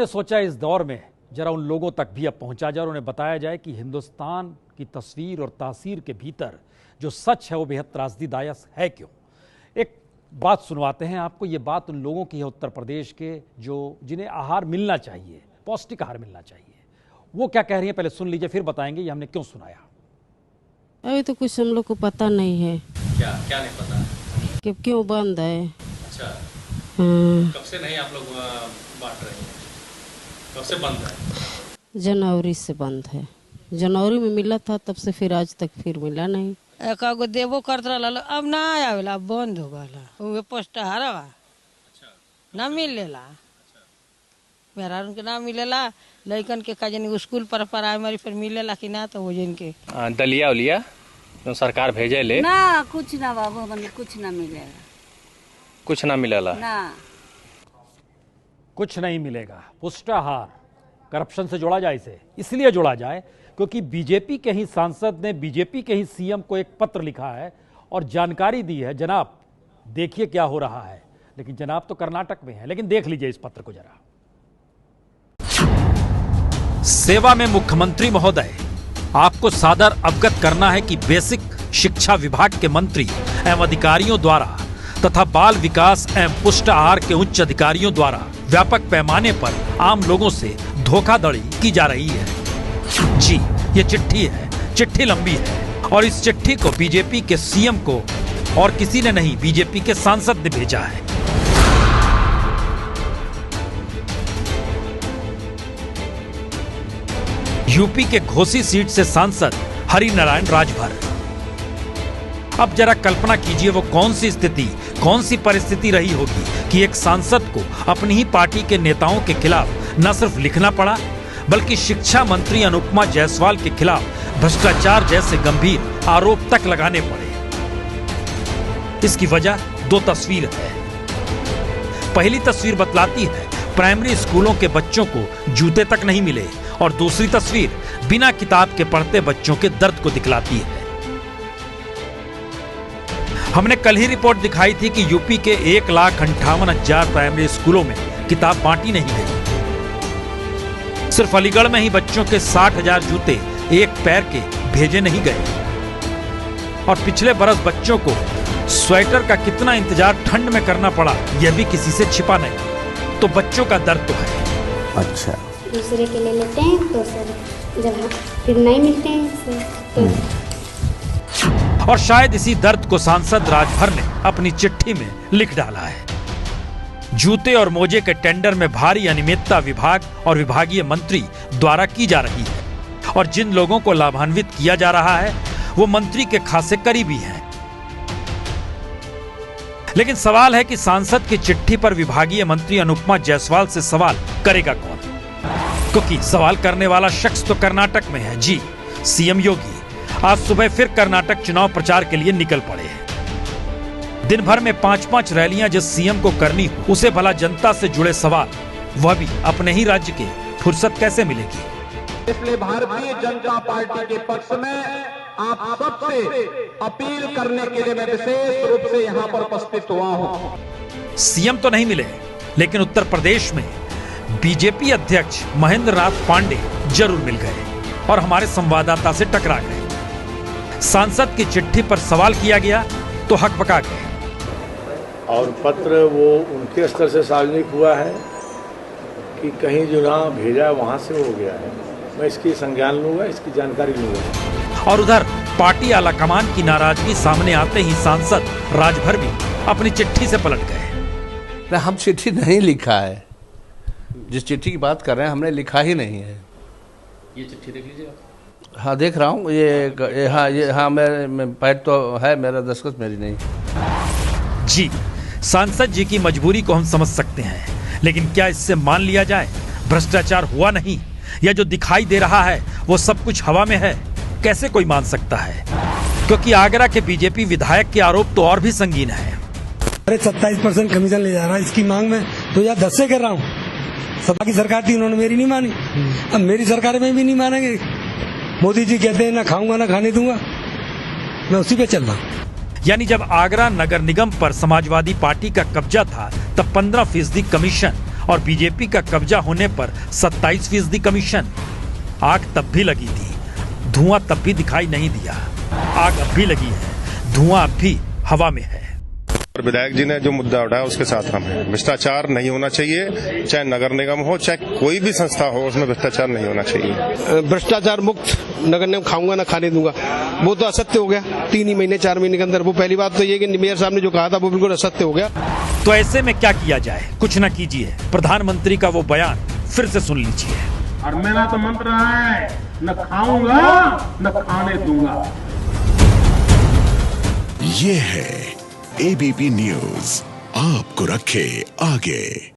हमने सोचा इस दौर में जरा उन लोगों तक भी अब पहुंचा जाए और उन्हें बताया जाए कि हिंदुस्तान की तस्वीर और तासीर के भीतर जो सच है वो बेहद त्रासदीदायक है क्यों। एक बात सुनवाते हैं आपको। ये बात उन लोगों की है उत्तर प्रदेश के जो जिन्हें आहार मिलना चाहिए, पौष्टिक आहार मिलना चाहिए। वो क्या कह रही हैं पहले सुन लीजिए, फिर बताएंगे ये हमने क्यों सुनाया। अभी तो कुछ हम लोग को पता नहीं है। क्या क्या नहीं पता कि क्यों बंद है। अच्छा, कब से नहीं आप लोग बांट रहे हैं? कब से बंद है? जनवरी से बंद है। जनवरी में मिला था, तब से फिर आज तक फिर मिला नहीं। एक देवो करत रहा, अब ना आवेला, अब बंद हो गला। उहे पोस्ट हारवा ना मिलेला, मेरा उनके ना मिलेला। लइकन के काजनी स्कूल पर प्राइमरी पर मिलेला कि ना, तो वो जिनके दलिया उलिया तो सरकार भेजे ले ना, कुछ ना बाबू, मतलब कुछ ना मिलेगा, कुछ ना मिलेला ना कुछ नहीं मिलेगा। पुष्टाहार करप्शन से जोड़ा जाए, इसे इसलिए जोड़ा जाए क्योंकि बीजेपी के ही सांसद ने बीजेपी के ही सीएम को एक पत्र लिखा है और जानकारी दी है, जनाब देखिए क्या हो रहा है। लेकिन जनाब तो कर्नाटक में है, लेकिन देख लीजिए इस पत्र को जरा। सेवा में मुख्यमंत्री महोदय, आपको सादर अवगत करना है कि बेसिक शिक्षा विभाग के मंत्री एवं अधिकारियों द्वारा तथा बाल विकास एवं पुष्ट आहार के उच्च अधिकारियों द्वारा व्यापक पैमाने पर आम लोगों से धोखाधड़ी की जा रही है। जी, ये चिट्ठी है, चिट्ठी लंबी है और इस चिट्ठी को बीजेपी के सीएम को और किसी ने नहीं, बीजेपी के सांसद ने भेजा है। यूपी के घोसी सीट से सांसद हरिनारायण राजभर। अब जरा कल्पना कीजिए वो कौन सी स्थिति, कौन सी परिस्थिति रही होगी कि एक सांसद को अपनी ही पार्टी के नेताओं के खिलाफ न सिर्फ लिखना पड़ा बल्कि शिक्षा मंत्री अनुपमा जायसवाल के खिलाफ भ्रष्टाचार जैसे गंभीर आरोप तक लगाने पड़े। इसकी वजह दो तस्वीर है। पहली तस्वीर बतलाती है प्राइमरी स्कूलों के बच्चों को जूते तक नहीं मिले और दूसरी तस्वीर बिना किताब के पढ़ते बच्चों के दर्द को दिखलाती है। हमने कल ही रिपोर्ट दिखाई थी कि यूपी के 1,58,000 प्राइमरी स्कूलों में किताब बांटी नहीं गई। सिर्फ अलीगढ़ में ही बच्चों के 60,000 जूते एक पैर के भेजे नहीं गए और पिछले बरस बच्चों को स्वेटर का कितना इंतजार ठंड में करना पड़ा यह भी किसी से छिपा नहीं। तो बच्चों का दर्द तो है। अच्छा, दूसरे के ले लेते हैं तो सर जब फिर नहीं मिलते हैं तो और शायद इसी दर्द को सांसद राजभर ने अपनी चिट्ठी में लिख डाला है। जूते और मोजे के टेंडर में भारी अनियमितता विभाग और विभागीय मंत्री द्वारा की जा रही है और जिन लोगों को लाभान्वित किया जा रहा है वो मंत्री के खासे करीबी हैं। लेकिन सवाल है कि सांसद की चिट्ठी पर विभागीय मंत्री अनुपमा जायसवाल से सवाल करेगा कौन? क्योंकि सवाल करने वाला शख्स तो कर्नाटक में है। जी, सीएम योगी आज सुबह फिर कर्नाटक चुनाव प्रचार के लिए निकल पड़े हैं। दिन भर में 5-5 रैलियां जिस सीएम को करनी हो, उसे भला जनता से जुड़े सवाल, वह भी अपने ही राज्य के, फुर्सत कैसे मिलेगी? इसलिए भारतीय जनता पार्टी के पक्ष में आप सबसे अपील करने के लिए मैं विशेष रूप से यहाँ पर उपस्थित हुआ हूँ। सीएम तो नहीं मिले, लेकिन उत्तर प्रदेश में बीजेपी अध्यक्ष महेंद्र नाथ पांडे जरूर मिल गए और हमारे संवाददाता से टकरा गए। सांसद की चिट्ठी पर सवाल किया गया तो हक बका गए। और पत्र वो उनके स्तर से सार्वजनिक हुआ है कि कहीं जो ना भेजा वहां से हो गया है। मैं इसकी संज्ञान लूंगा, इसकी जानकारी लूंगा। और उधर पार्टी आलाकमान की नाराजगी सामने आते ही सांसद राजभर भी अपनी चिट्ठी से पलट गए। हम चिट्ठी नहीं लिखा है, जिस चिट्ठी की बात कर रहे हैं हमने लिखा ही नहीं है। ये चिट्ठी देख लीजिए। हाँ देख रहा हूँ, ये हाँ मेरे पैर तो है, मेरा दस्तखत मेरी नहीं। जी, सांसद जी की मजबूरी को हम समझ सकते हैं, लेकिन क्या इससे मान लिया जाए भ्रष्टाचार हुआ नहीं? या जो दिखाई दे रहा है वो सब कुछ हवा में है? कैसे कोई मान सकता है? क्योंकि आगरा के बीजेपी विधायक के आरोप तो और भी संगीन है। अरे 27% कमीशन ले जा रहा है इसकी मांग में, तो यार 10 से कर रहा हूँ। सपा की सरकार थी, उन्होंने मेरी नहीं मानी, अब मेरी सरकार में भी नहीं मानेंगे। मोदी जी कहते हैं ना खाऊंगा ना खाने दूंगा, मैं उसी पे चल रहा हूँ। यानी जब आगरा नगर निगम पर समाजवादी पार्टी का कब्जा था तब 15% कमीशन और बीजेपी का कब्जा होने पर 27% कमीशन। आग तब भी लगी थी, धुआं तब भी दिखाई नहीं दिया। आग अब भी लगी है, धुआं अब भी हवा में है। विधायक जी ने जो मुद्दा उठाया उसके साथ हम हैं। भ्रष्टाचार नहीं होना चाहिए, चाहे नगर निगम हो चाहे कोई भी संस्था हो, उसमें भ्रष्टाचार नहीं होना चाहिए। भ्रष्टाचार मुक्त नगर निगम खाऊंगा ना खाने दूंगा, वो तो असत्य हो गया 3 ही महीने 4 महीने के अंदर। वो पहली बात तो ये कि मेयर साहब ने जो कहा था वो बिल्कुल असत्य हो गया। तो ऐसे में क्या किया जाए? कुछ न कीजिए, प्रधानमंत्री का वो बयान फिर से सुन लीजिए। और मेरा तो मंत्र है, न खाऊंगा न खाने दूंगा। ये है एबीपी न्यूज, आपको रखे आगे।